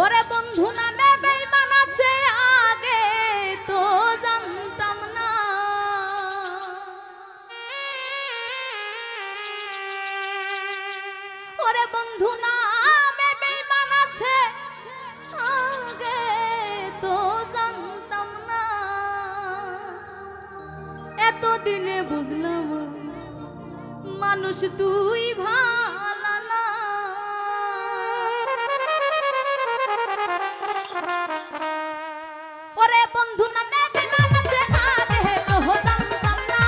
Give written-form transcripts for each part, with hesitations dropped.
ওরে বন্ধু নামে বেঈমান আছে আগে তো জানতাম না। ওরে বন্ধু নামে বেঈমান আছে আগে তো জানতাম না। এতদিনে বুঝলাম মানুষ তুই ভালো না। ওরে বন্ধু নামে বেঈমান আছে আগে তো জানতাম না।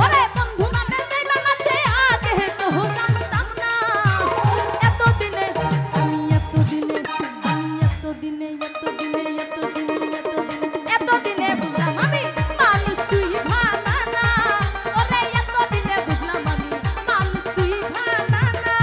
ওরে বন্ধু নামে বেঈমান আছে আগে তো জানতাম না। এতদিনে আমি এতদিনে বুঝলাম আমি মানুষ তুই ভালো না। ওরে এতদিনে বুঝলাম আমি মানুষ তুই ভালো না।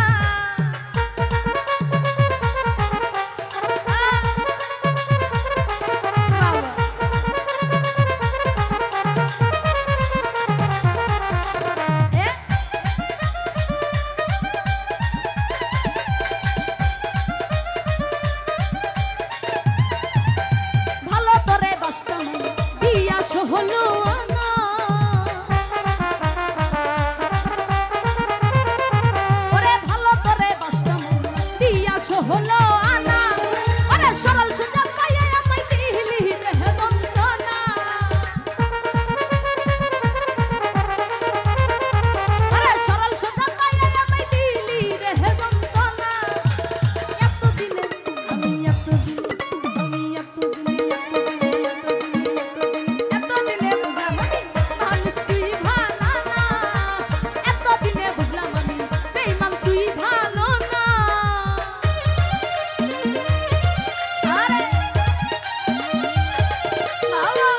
ভালো তোরে বাসতাম দিয়া হলো না। ওরে ভালো তোরে বাসতাম দিয়া হলো না। ওরে সরল সোজা পাইয়া আমায় দিলি দেহ বন্ধনা। ওরে সরল সোজা পাইয়া আমায় দিলি দেহ বন্ধনা। এতদিনে আমি এতদিনে বুঝলাম আমি মানুষ তুই ভালো না। এতদিনে বুঝলাম আমি বেঈমান তুই ভালো না। আরে বাবা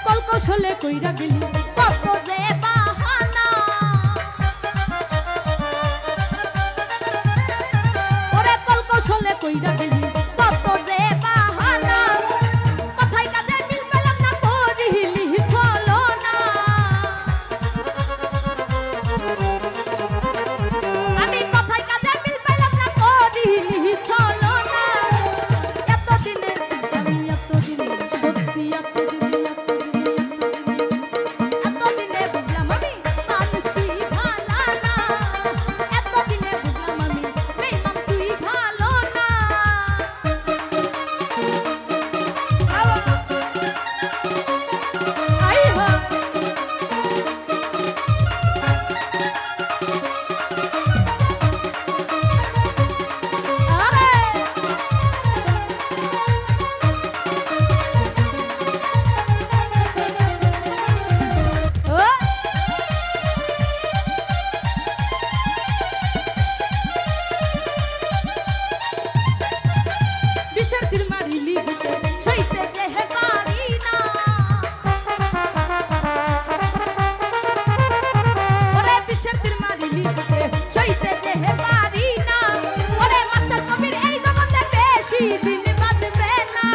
কলকৌশলে কইরা গেলি কত যে বাহানা। ওরে কলকৌশলে কইরা গেলি কত যে বাহানা। কথায় কাজে মিল পেলাম না করিলি ছলনা। আমি কথায় কাজে মিল পেলাম না করিলি ছলনা। এতদিনে আমি সত্যি এতদিনে বুঝলাম আমি মানুষ তুই ভালো না। এতদিনে বুঝলাম আমি বেঈমান তুই ভালো না। আই হো আরে ও বিষের তীর মারিলি বুকে সইতে যেহে পারি না। ওরে বিষের তীর মারিলি বুকে সইতে যেহে পারি না। ওরে মাস্টার কবির এই জগতে বেশি দিন বাঁচবে না।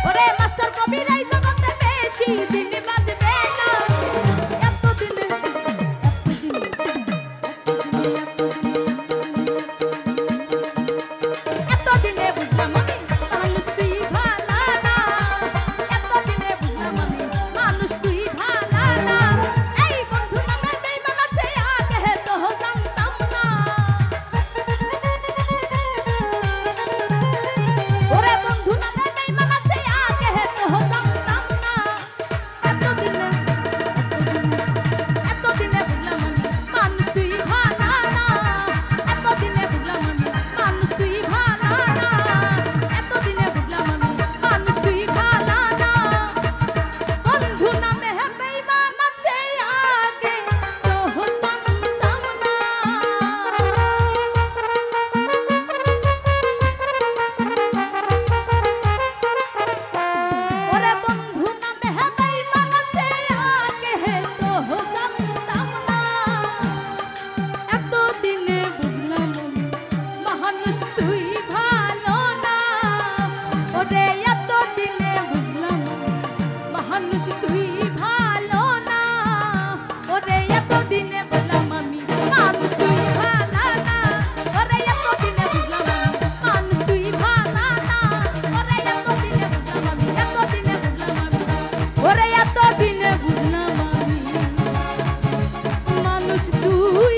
ওরে মাস্টার কবির এই জগতে বেশি দিন বাঁচবে না। এতদিনে দিনে বুঝলাম আমি মানুষ তুই